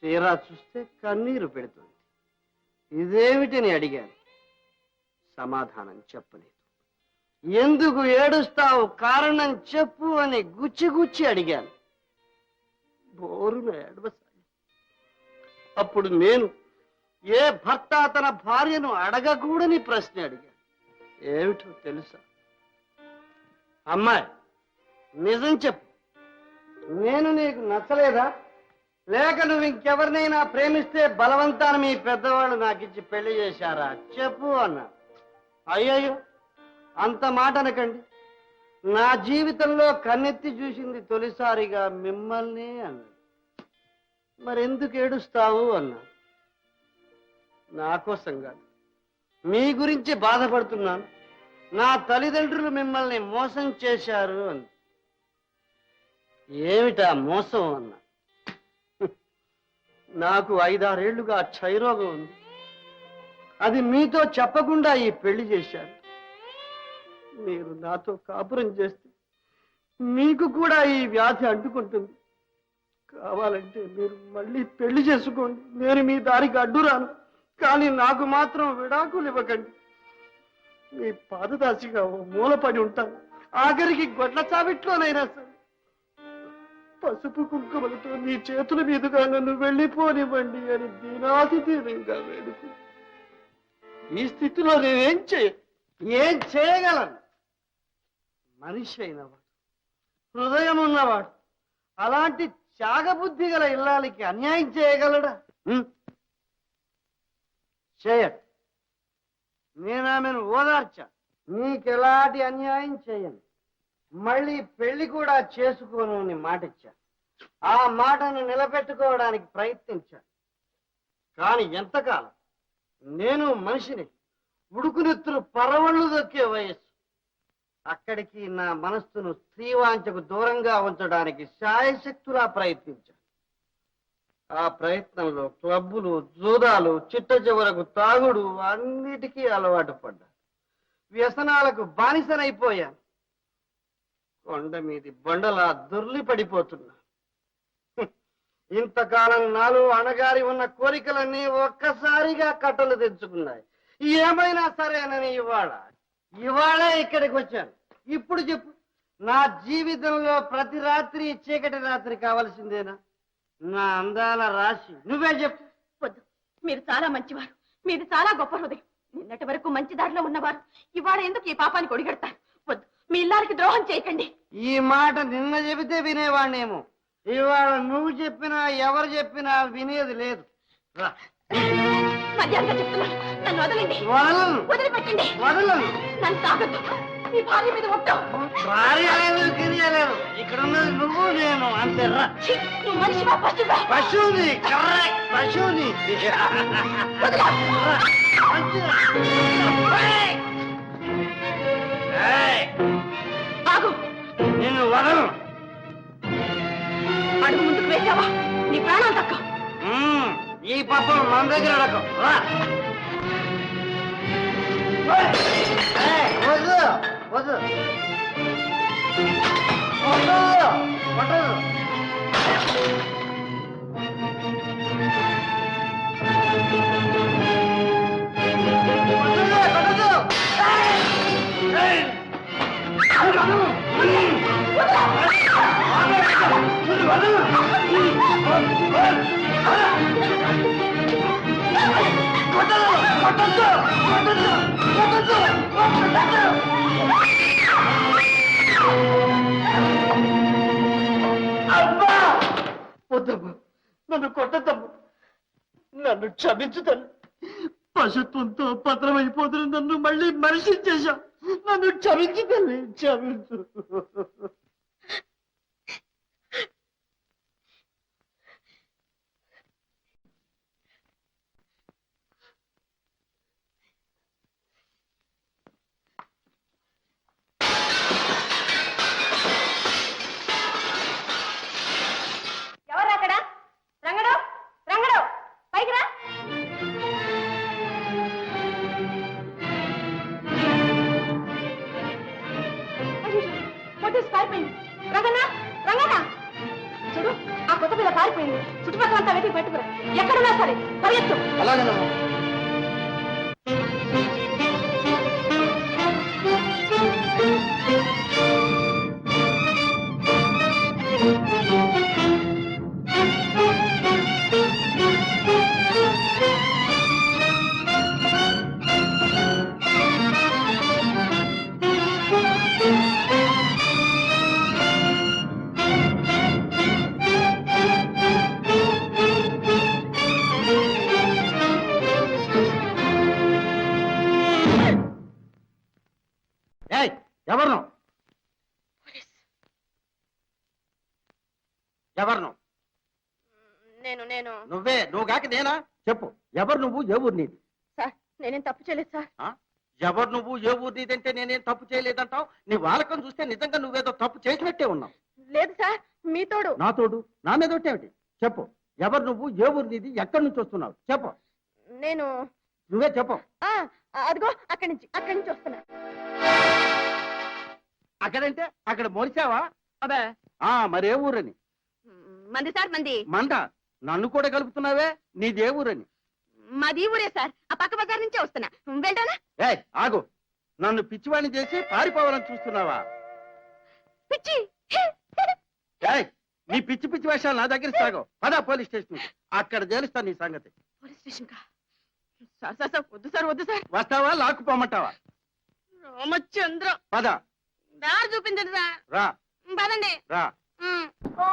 తీరా చూస్తే కన్నీరు పెడుతుంది. ఇదేమిటని అడిగాను. సమాధానం చెప్పలేదు. ఎందుకు ఏడుస్తావు, కారణం చెప్పు అని గుచ్చి గుచ్చి అడిగాను. బోరున ఏడవసాగి. అప్పుడు నేను ఏ భర్త తన భార్యను అడగకూడని ప్రశ్న అడిగాను. ఏమిటో తెలుసా? అమ్మాయి, నిజం చెప్పు. నేను నీకు నచ్చలేదా? లేక నువ్వు ఇంకెవరినైనా ప్రేమిస్తే బలవంతాన మీ పెద్దవాళ్ళు నాకిచ్చి పెళ్లి చేశారా? చెప్పు అన్నా. అయ్యయ్యో, అంత మాట అనకండి. నా జీవితంలో కన్నెత్తి చూసింది తొలిసారిగా మిమ్మల్ని అన్నాడు. మరెందుకు ఏడుస్తావు అన్నా. నా కోసం కాదు, మీ గురించి బాధపడుతున్నాను. నా తల్లిదండ్రులు మిమ్మల్ని మోసం చేశారు అంది. ఏమిటా మోసం అన్నా. నాకు 5-6 ఏళ్లుగా క్షయరోగం ఉంది. అది మీతో చెప్పకుండా ఈ పెళ్లి చేశారు. మీరు నాతో కాపురం చేస్తే మీకు కూడా ఈ వ్యాధి అంటుకుంటుంది. కావాలంటే మీరు మళ్ళీ పెళ్లి చేసుకోండి. నేను మీ దారికి అడ్డురాను. కానీ నాకు మాత్రం విడాకులు ఇవ్వకండి. మీ పాదదాసిగా ఓ మూలపడి ఉంటాను. ఆఖరికి గొడ్ల చావిట్లోనైనా సరే పసుపు కుంకుమలతో మీ చేతుల మీదుగా నన్ను వెళ్ళిపోనివ్వండి అని దీనాతి దీనంగా వేడుకు. ఈ స్థితిలో నేనేం చేయగలను? మనిషి అయినవాడు, హృదయం ఉన్నవాడు అలాంటి త్యాగబుద్ధి గల ఇల్లాలికి అన్యాయం చేయగలడా? చేయడు. నేను ఆమెను ఓదార్చా. నీకెలాంటి అన్యాయం చేయను. మళ్ళీ పెళ్లి కూడా చేసుకోను అని మాటిచ్చా. ఆ మాటను నిలబెట్టుకోవడానికి ప్రయత్నించాను. కానీ ఎంతకాలం? నేను మనిషిని. ఉడుకునెత్తులు పరవళ్ళు దొక్కే వయస్సు. అక్కడికి నా మనస్సును స్త్రీవాంఛకు దూరంగా ఉంచడానికి శాయశక్తులా ప్రయత్నించాను. ఆ ప్రయత్నంలో క్లబ్బులు, జూదాలు, చిట్ట చివరకు తాగుడు అన్నిటికీ అలవాటు పడ్డా. వ్యసనాలకు బానిసనైపోయాను. కొండ మీది బండలా దొర్లి పడిపోతున్నా. ఇంతకాలం నాలో అణగారి ఉన్న కోరికలన్నీ ఒక్కసారిగా కట్టలు తెచ్చుకున్నాయి. ఏమైనా సరేనని ఇవాళే ఇక్కడికి వచ్చాను. ఇప్పుడు చెప్పు, నా జీవితంలో ప్రతి రాత్రి చీకటి రాత్రి కావలసిందేనా? నా అందాల రాశి నువ్వే చెప్పు. వద్దు, మీరు చాలా మంచివారు, మీది చాలా గొప్ప హృదయం. నిన్నటి వరకు మంచి దారిలో ఉన్నవారు ఇవాళ ఎందుకు ఈ పాపానికి ఒడిగడతారు? వద్దు, మీ ఇల్లారికి ద్రోహం చేయకండి. ఈ మాట నిన్న చెబితే వినేవాణ్ణేమో, ఇవాళ నువ్వు చెప్పినా ఎవరు చెప్పినా వినేది లేదు. రా. మర్యాదగా చెప్తున్నాను, నన్ను వదలండి. వదలను. వదిలిపెట్టండి. వదలను. నన్ను తాగద్దు. మీ భార్య మీద ఒట్టు. భార్య లేదు, గిరియ లేదు, ఇక్కడ ఉన్నది నువ్వు నేను అంతే. రా. ఛీ, నువ్వు మనిషివా పశువా? పశువుని, కరెక్ట్, పశువుని. వదలా. ఆగు. నేను వదలను. అడుగు ముందుకు వేసావా నీ ప్రాణాలు తక్కువ. ఈ పాపం మన దగ్గర అడగం. వద్దు వద్దు వద్దు. వద్దమ్మా, నన్ను కొట్టద్దమ్మా, నన్ను క్షమించు తల్లి. పశుత్వంతో పత్రమైపోతున్న నన్ను మళ్ళీ మనిషి చేశావు. నన్ను క్షమించు తల్లి, క్షమించు. ఎవరు అక్కడ? రంగడు, రంగడు, పైకి రా. కొట్టేసి పారిపోయింది. రంగన్నా, రంగన్నా, చూడు, ఆ కొత్త పిల్ల పారిపోయింది. చుట్టుపక్కల అంతా వెతికి పెట్టుకురా. ఎక్కడున్నా సరే పరిగెత్తు. అలాగేనమ్మా. ఎవరు ఎవరు? నేను నువ్వు కాక నేనా? చెప్పు, ఎవరు నువ్వు, ఏ ఊరు నీది? సార్, నేనేం తప్పు చేయలేదు సార్. ఎవరు నువ్వు, ఏ ఊరు నీదంటే నేనేం తప్పు చేయలేదంటావు? నీ వాలకం చూస్తే నిజంగా నువ్వేదో తప్పు చేసినట్టే ఉన్నావు. లేదు సార్, మీ తోడు. నా తోడు? నా మీద ఒట్టేమిటి? చెప్పు, ఎవరు నువ్వు, ఏ ఊరు నీది, ఎక్కడి నుంచి వస్తున్నావు? చెప్పు. నేను నువ్వే చెప్పు. అదిగో అక్కడి నుంచి వస్తున్నా. అక్కడంటే అక్కడ మోరిచావా? అబ్బా, మరే ఊరని? మంది సార్, మంట. నన్ను కూడా కలుపుతున్నావే, నీదే ఊరని? మాది ఊరే సార్, ఆ పక్క బజార్ నుంచే వస్తున్నా. వెళ్తానా? ఆగు, నన్ను పిచ్చివాణ్ణి చేసి పారిపోవాలని చూస్తున్నావా? పిచ్చి. నీ పిచ్చి పిచ్చి వేషాలు నా దగ్గర సాగవు. పదా పోలీస్ స్టేషన్, అక్కడ చేరుస్తాను నీ సంగతి. పోలీస్ స్టేషన్ కా? సార్ సార్ సార్, వద్దు సార్, వద్దు సార్. వస్తావా, లాక్కుపోమంటావా? రామచంద్ర, పద. దారి చూపించండి సార్. రా. పదండి. రా. ఓ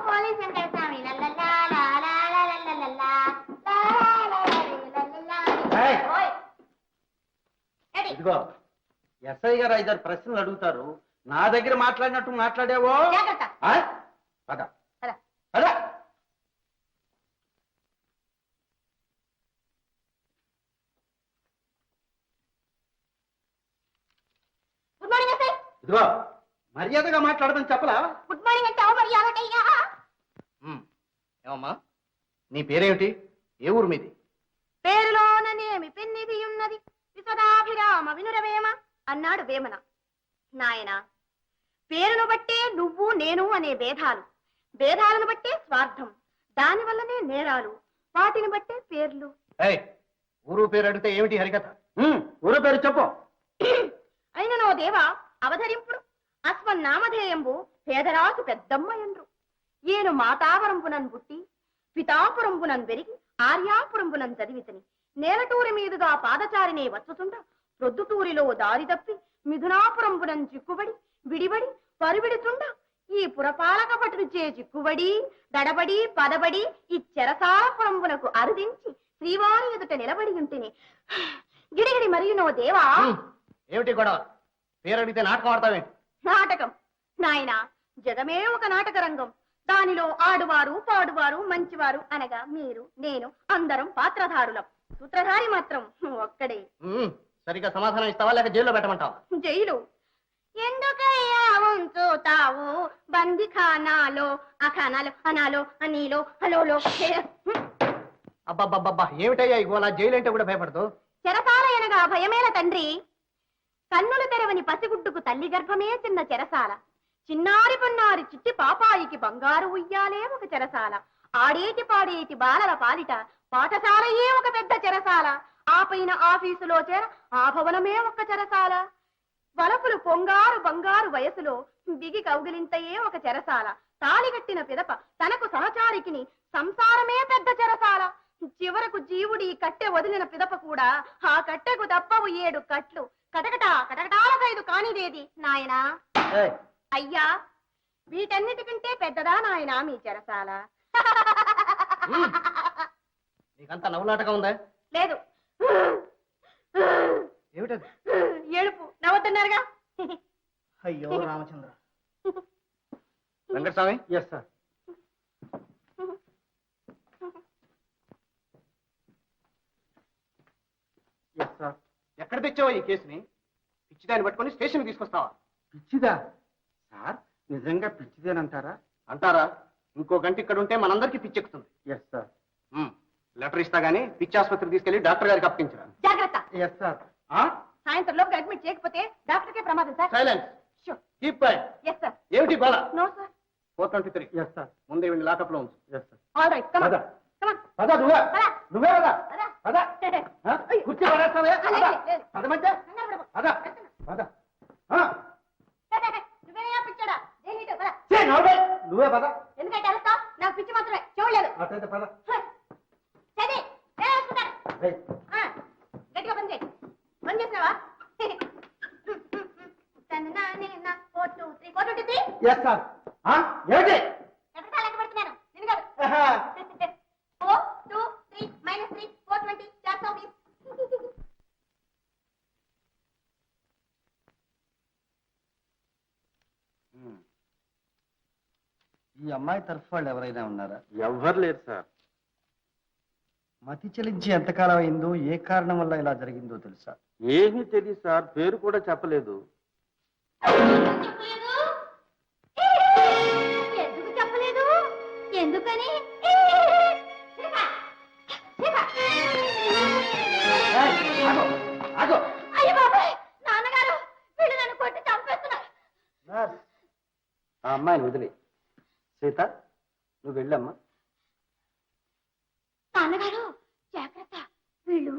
పోలీస్ వెంకట స్వామి లల్లలా లాలా లల్లలా ఓయ్ ఎడి ఇదిగో, ఎస్ఐ గారు 5-6 ప్రశ్నలు అడుగుతారు. నా దగ్గర మాట్లాడినట్టు మాట్లాడావో? జాగ్రత్త. పద పద. పద. Good morning SI. ఇదిగో, మర్యాదగా మాట్లాడదని చెప్పలా? గుడ్ మార్నింగ్ అంటే మర్యాదటయ్యా. ఏమమ్మా, నీ పేరేమిటి, ఏ ఊరు మీది? పేరులోననేమి పెన్నిది ఉన్నది విశదాభిరామ వినురవేమ అన్నాడు వేమన. నాయన, పేరును బట్టే నువ్వు నేను అనే భేదాలు, భేదాలను బట్టే స్వార్థం, దానివల్లనే నేరాలు, వాటిని బట్టే పేర్లు. ఊరు పేరు అడిగితే ఏమిటి హరికథ? ఊరు పేరు చెప్పు. అయిననో దేవా, అవధరింపుడు అశ్వన్నామధేయంబు పేదరాసు పెద్దమ్మ ఎండ్రు ఏను మాతావరంబునన్ పుట్టి పితాపురంబునన్ పెరిగి ఆర్యాపురంబునన్ చదివితని నేలటూరి మీదుగా పాదచారినే వచ్చుతుండ ప్రొద్దుటూరిలో దారి తప్పి మిథునాపురంబునన్ చిక్కుబడి విడిబడి పరువిడుతుండ ఈ పురపాలక పట్టుచే చిక్కుబడి దడబడి పదబడి ఈ చెరసాపురంబునకు అరుదించి శ్రీవారి ఎదుట నిలబడి ఉంటేనే గిడిగిడి మరియునో దేవా. ఏమిటి గొడవ? పేరడితే నాటకం ఆడతావేంటి? నాటకం నాయనా, జగమే ఒక నాటక రంగం. దానిలో ఆడువారు పాడువారు మంచివారు అనగా మీరు నేను అందరం పాత్రధారులం. సూత్రధారి మాత్రం ఒక్కడే. సరిగ్గా సమాధానం ఇస్తావా లేక జైల్లో పెట్టమంటావా? జైలు ఎందుకయ్యా ఉంచుతావు బందిఖానాలో అఖానాలో అనాలో అనీలో హలోలో. అబ్బబ్బబ్బబ్బా ఏమిటయ్యా ఈ గోలా? జైలు అంటే కూడా భయపడదు. చెరసాల అనగా భయమేల తండ్రి. కన్నులు తెరవని పసిగుడ్డుకు తల్లి గర్భమే చిన్న చెరసాల. చిన్నారి పొన్నారి చిట్టి పాపాయికి బంగారు ఉయ్యాలే ఒక చెరసాల. ఆడేటి పాడేటి బాలల పాలిట పాఠశాలయే ఒక పెద్ద చెరసాల. ఆ పైన ఆఫీసులో చేర ఆ భవనమే ఒక చెరసాల. వలపులు పొంగారు బంగారు వయసులో దిగి కౌగిలింతయే ఒక చెరసాల. తాళిగట్టిన పిదప తనకు సహచారికిని సంసారమే పెద్ద చెరసాల. చివరకు జీవుడి కట్టె వదిలిన పిదప కూడా ఆ కట్టెకు తప్పవు 7 కట్లు. కటకటా కటకటాలకైదు కానిదేది నాయనా. అయ్యా, వీటన్నిటికంటే పెద్దదా నాయనా మీ చెరసాల? నీకంతా నవ్వులాటగా ఉందా? లేదు, ఏమిటది? ఏడుపు. నవ్వుతున్నారుగా. అయ్యో Ramachandra. Venkataswamy. Yes sir. Yes sir. ఎక్కడ తెచ్చావా ఈ కేసుని? పిచ్చిదాన్ని పట్టుకొని స్టేషన్ తీసుకొస్తావా? పిచ్చిదా సార్? నిజంగా పిచ్చిదేనంటారా? అంటారా? ఇంకో గంట ఇక్కడ ఉంటే మనందరికీ పిచ్చెక్కుతుంది. Yes sir. లెటర్ ఇస్తా గానీ పిచ్చి ఆసుపత్రికి తీసుకెళ్లి డాక్టర్ గారికి అప్పగించరా. జాగ్రత్త. Yes sir. సాయంత్రం లోపు అడ్మిట్ చేయకపోతే డాక్టర్కే ప్రమాదం sir. Silence. Sure. Keep quiet. Yes sir. ఏమిటి గోల? No sir. 423. Yes sir. ముందే వీడిని లాకప్ లో ఉంచు. Yes sir. All right, come on. పద. Come on. పద నువ్వే. పద. నువ్వే పద. పద. పద. ఆ? కుర్చీ పడేస్తావే? పద. లేదు. పద మధ్య. కంగారు పడకు. పద. పద. ఆ? నువ్వేనయ్యా పిచ్చాడా? దేనిటో పద. ఛీ, నవ్వే. నువ్వే పద. ఎందుకంటే అరుస్తావు? నాకు పిచ్చి మాత్రమే, చూడలేదు. అటైతే పద. చది నేను వేసుకుంటాను. రేయ్. గట్టిగా పని చేయి. పని చేసినావా? 423. Yes sir. ఆ? ఏమిటి? ఎక్కడ లెక్క పెడుతున్నాను నేను కాదు. ఆహా. 4 2 3 -3 420 420. ఈ అమ్మాయి తరఫు వాళ్ళు ఎవరైనా ఉన్నారా? ఎవ్వరు లేరు సార్. మతి చెలించి ఎంతకాలం అయిందో, ఏ కారణం వల్ల ఇలా జరిగిందో తెలుసా? ఏమీ తెలియదు సార్. పేరు కూడా చెప్పలేదు. చెప్పలేదు. ఎందుకు చెప్పలేదు? ఎందుకని? అయ్య బాబాయ్, నాన్నగారు వీళ్ళు నన్ను కొట్టి చంపేస్తున్నారు. ఆ అమ్మాయిని వదిలే. సీత, నువ్వు వెళ్ళమ్మా. నాన్నగారు జాగ్రత్త, వీళ్ళు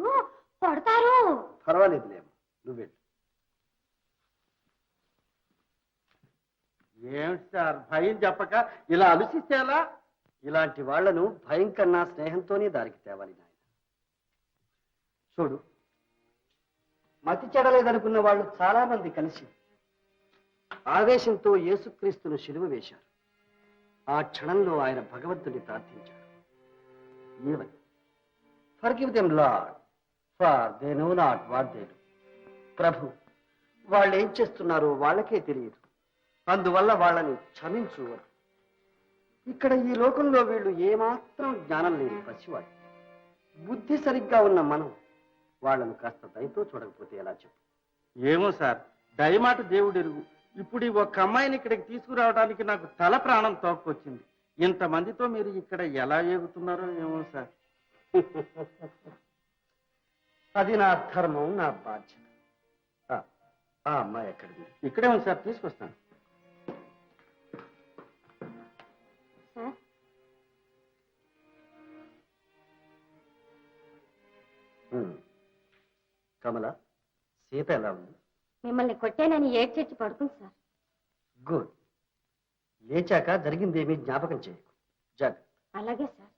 కొడతారు. పర్వాలేదులేమ్మా, నువ్వు వెళ్ళు. ఏమిటి సార్ భయం చెప్పక ఇలా ఆలోచిస్తే ఎలా? ఇలాంటి వాళ్లను భయం కన్నా స్నేహంతోనే దారికి తేవాలి నాయన. చూడు, మతి చెడలేదనుకున్న వాళ్ళు చాలా మంది కలిసి ఆవేశంతో యేసుక్రీస్తును శిలువ వేశారు. ఆ క్షణంలో ఆయన భగవంతుని ప్రార్థించాడు. ఏమని? Forgive them lord, for they know not what they do. ప్రభు, వాళ్ళు ఏం చేస్తున్నారో వాళ్ళకే తెలియదు, అందువల్ల వాళ్ళని క్షమించు. ఇక్కడ ఈ లోకంలో వీళ్ళు ఏమాత్రం జ్ఞానం లేని పసివాడు. బుద్ధి సరిగ్గా ఉన్న మనం వాళ్ళను కాస్త దయతో చూడకపోతే ఎలా చెప్పు? ఏమో సార్, దయమాట దేవుడెరుగు. ఇప్పుడు ఈ ఒక్క అమ్మాయిని ఇక్కడికి తీసుకురావడానికి నాకు తల ప్రాణం తోక్కొచ్చింది. ఇంతమందితో మీరు ఇక్కడ ఎలా ఏగుతున్నారో ఏమో సార్. అది నా ధర్మం, నా బాధ్యత. ఆ అమ్మాయి ఎక్కడిది? ఇక్కడే ఉంది సార్, తీసుకొస్తాను. కమల, సీత ఎలా ఉంది? మిమ్మల్ని కొట్టానని ఏడ్చేసి పడుతుంది సార్. గుడ్. లేచాక జరిగిందేమీ జ్ఞాపకం చేయకు. జాగ్రత్త. అలాగే సార్.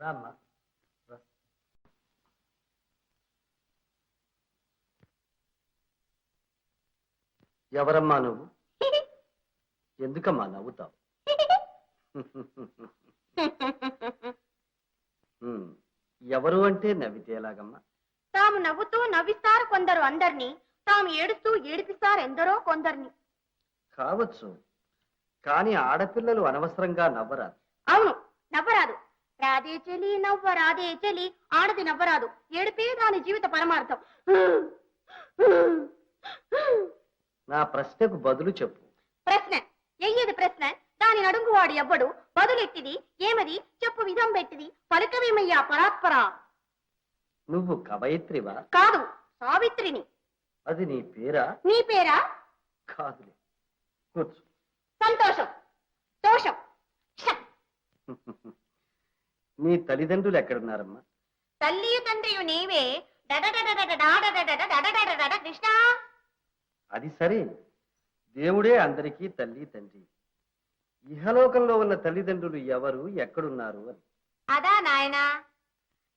రామ్మా. రా. ఎవరమ్మా నువ్వు? ఎందుకమ్మా నవ్వుతావు? ఎవరు అంటే నవ్వితే ఎలాగమ్మా? తాము నవ్వుతూ నవ్విస్తారు కొందరు అందరినీ, తాము ఏడుస్తూ ఏడిపిస్తారు ఎందరో కొందరిని. కావచ్చు, కానీ ఆడపిల్లలు అనవసరంగా నవ్వరాదు. అవును, నవ్వరాదు. రాదే చెలి నవ్వ రాదే చెలి, ఆడది నవ్వరాదు. ఏడిపే దాని జీవిత పరమార్థం. నా ప్రశ్నకు బదులు చెప్పు. ప్రశ్న ఎయ్యది ప్రశ్న, దాని నడుంగువాడు ఎవ్వడు, బదులెట్టిది ఏమది, చెప్పు విధం పెట్టిది, పలుకవేమయ్యా పరాత్పరా. నువ్వు కవయిత్రివా? కాదు, సావిత్రిని. అది నీ పేరా? నీ పేరా? కాదులే, కూర్చో. సంతోషం. దోషం. నీ తల్లిదండ్రులు ఎక్కడున్నారమ్మా? తల్లియు తండ్రియు నీవే. కృష్ణ. అది సరే, దేవుడే అందరికీ తల్లి తండ్రి. ఇహలోకంలో ఉన్న తల్లిదండ్రులు ఎవరు, ఎక్కడున్నారు అని. అదా నాయనా,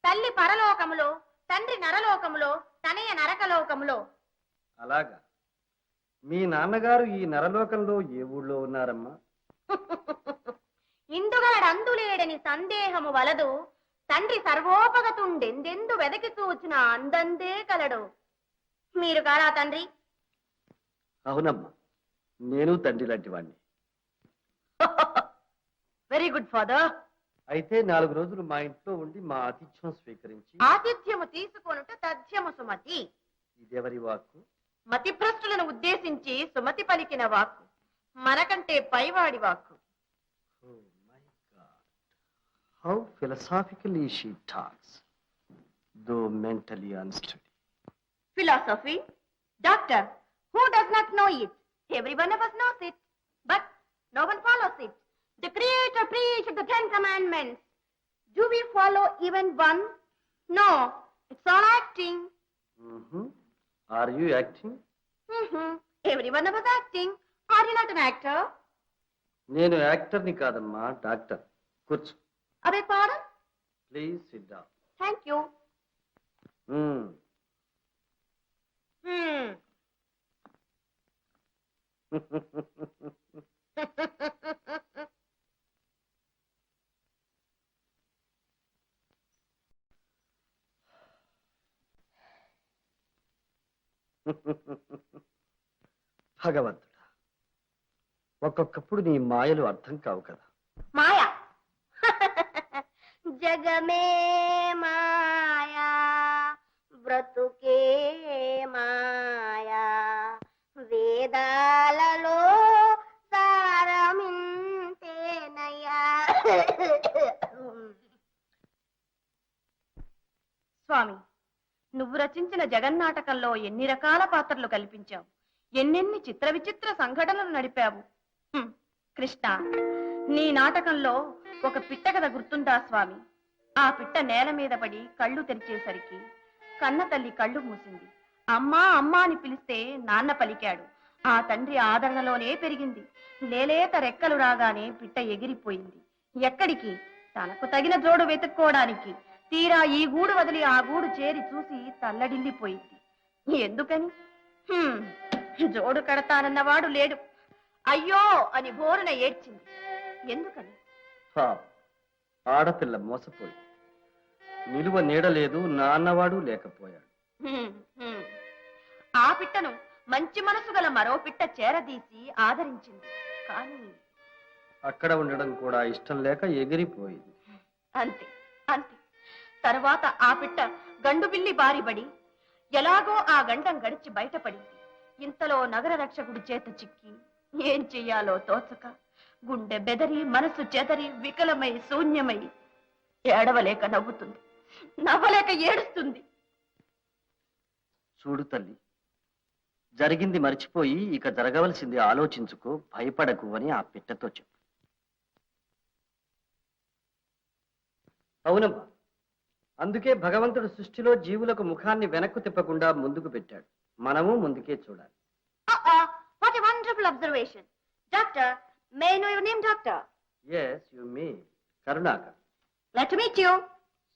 తల్లి పరలోకములో, తండ్రి నరలోకములో, తనయ నరకలోకములో. అలాగా. మీ నాన్నగారు ఈ నరలోకంలో ఏ ఊళ్ళో ఉన్నారమ్మా? ఇందుగలడందులేడని సందేహము వలదు, తండ్రి సర్వోపగతుండెందెందు వెదకి చూచిన అందందే కలడు. మీరు గారా తండ్రి? అవునమ్మా, నేను తండ్రి లాంటి వాణ్ణి. Very good father. అయితే 4 రోజులు మా ఇంట్లో ఉండి మా ఆతిథ్యం స్వీకరించి. ఆతిథ్యము తీసుకొనుట తథ్యము సుమతి. ఇదెవరి వాక్కు? మతిభ్రష్టులను ఉద్దేశించి సుమతి పలికిన వాక్కు, మనకంటే పైవాడి వాక్కు. Oh my God. How philosophically she talks, though mentally unsteady. Philosophy? Doctor, who does not know it? Every one of us knows it, but no one follows it. The Creator preached the 10 commandments. Do we follow even one? No, it's all acting. Are you acting? Every one of us acting. Are you not an actor? నేను యాక్టర్ని కాదమ్మా, doctor. కూర్చో. Abeg pardon? Please SIT down. Thank you. భగవంతుడా, ఒక్కొక్కప్పుడు నీ మాయలు అర్థం కావు కదా. మాయా. జగమే మాయా, బ్రతుకే మాయా, వేదాలలో సారమింతేనయ్యా. స్వామి, నువ్వు రచించిన జగన్నాటకంలో ఎన్ని రకాల పాత్రలు కల్పించావు, ఎన్నెన్ని చిత్ర విచిత్ర సంఘటనలు నడిపావు. కృష్ణ, నీ నాటకంలో ఒక పిట్ట కథ గుర్తుందా స్వామి? ఆ పిట్ట నేల మీద పడి కళ్ళు తెరిచేసరికి కన్న తల్లి కళ్ళు మూసింది. అమ్మా అమ్మా అని పిలిస్తే నాన్న పలికాడు. ఆ తండ్రి ఆదరణలోనే పెరిగింది. లేలేత రెక్కలు రాగానే పిట్ట ఎగిరిపోయింది. ఎక్కడికి? తనకు తగిన జోడు వెతుక్కోవడానికి. తీరా ఈ గూడు వదిలి ఆ గూడు చేరి చూసి తల్లడిల్లిపోయింది. ఎందుకని? జోడు కడతానన్నవాడు లేడు. అయ్యో అని బోరున ఏడ్చింది. ఎందుకని? ఆడపిల్ల మోసపోయి నిలువ నీడలేదు, నాన్నవాడు లేకపోయాడు. ఆ పిట్టను మంచి మనసు గల మరో పిట్ట చేరదీసి ఆదరించింది. కానీ అక్కడ ఉండడం కూడా ఇష్టం లేక ఎగిరిపోయింది. అంతే అంతే. తరువాత ఆ పిట్ట గండు బిల్లి బారిబడి ఎలాగో ఆ గండం గడిచి బయటపడింది. ఇంతలో నగర రక్షకుడి చేత చిక్కి ఏం చెయ్యాలో తోచక గుండె బెదరి, మనసు చెదరి, వికలమై శూన్యమై ఏడవలేక నవ్వుతుంది, నవ్వలేక ఏడుస్తుంది. చూడు తల్లి, జరిగింది మర్చిపోయి ఇక జరగవలసింది ఆలోచించుకో, భయపడకు అని ఆ పిట్టతో చెప్పు. అవునమ్మా, అందుకే భగవంతుడు సృష్టిలో జీవులకు ముఖాన్ని వెనక్కు తిప్పకుండా ముందుకు పెట్టాడు. మనము ముందుకే చూడాలి. What a wonderful observation. Doctor, may I know your name doctor? Yes, you me Karunakar. Glad to meet you.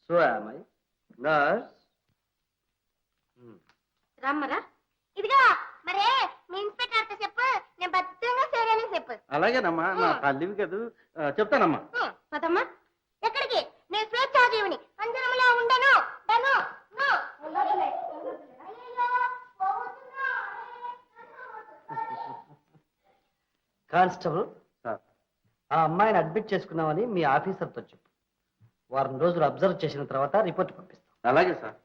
So am I. Nurse, రమ్మరా. ఇదిగా మరే మీ ఇన్స్పెక్టర్తో చెప్పు, నేను భద్రంగా చేరానని చెప్పు. అలాగేనమ్మా, నా తల్లివి కదూ. చెప్తానమ్మా. పదమ్మా. ఎక్కడికి? నేను స్వేచ్ఛాజీవిని, పంజరంలో ఉండను. తను కానిస్టేబుల్, సార్. ఆ అమ్మాయిని అడ్మిట్ చేసుకున్నామని మీ ఆఫీసర్తో చెప్పు. వారం రోజులు అబ్జర్వ్ చేసిన తర్వాత రిపోర్ట్ పంపిస్తాం. అలాగే సార్.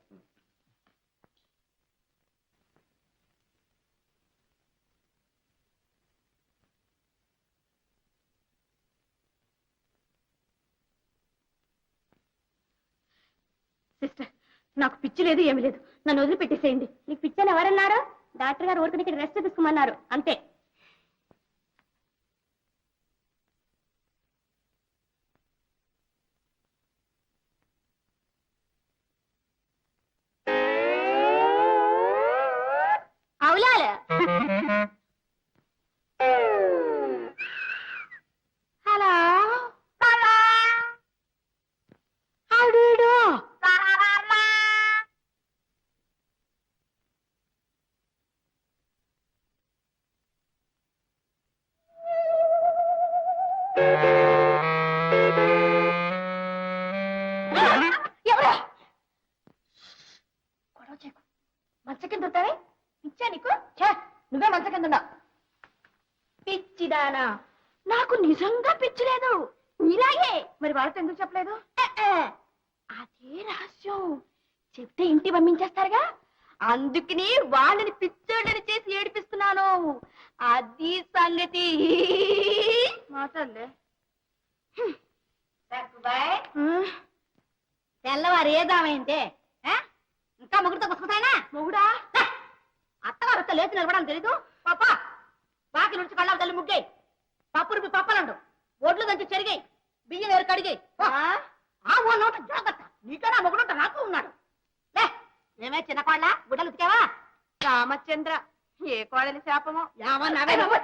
సిస్టర్, నాకు పిచ్చి లేదు ఏమి లేదు, నన్ను వదిలిపెట్టేసేయండి. నీకు పిచ్చని ఎవరన్నారు? డాక్టర్ గారు ఊరికి ఇక్కడ రెస్ట్ తీసుకోమన్నారు, అంతే. అవులాలు. Hello, how do you do? ఎవరా? గొడవ చేయకు. మంచం కింద ఉంటావే? పిచ్చా నీకు? ఛే, నువ్వే మంచం కింద ఉన్నావు. పిచ్చిదానా, నాకు నిజంగా పిచ్చి లేదు, నీలాగే. మరి వాళ్ళతో ఎందుకు చెప్పలేదు? అదే రహస్యం. చెప్తే ఇంటి పంపించేస్తారుగా, అందుకని వాళ్ళని పిచ్చోళ్ళని చేసి ఏడిపిస్తున్నాను. అది సంగతి. మాటలే. తెల్లవారు ఏదామైందే? ఇంకా మొగుడుతో కొసుకుతాయినా? మొగుడా? అత్తవారు వస్తే లేచి నిలబడాలని తెలీదు? పాప బాకి నుంచి కళ్ళ తల్లి ముగ్గాయి, పప్పురు పప్పలండు, ఒడ్లు దంచి చెరిగాయి, బియ్యం ఎవరికి అడిగాయి. ఆ ఓ నోట జాగ్రత్త, నీకన్నా మొగుడుంట నాకు ఉన్నాడు. లే, ఏమే చిన్న కోళ్ళ గుడ్డలు ఉతికావా? రామచంద్ర, ఏ కోడలి శాపమో. యావన్నావే నువ్వు.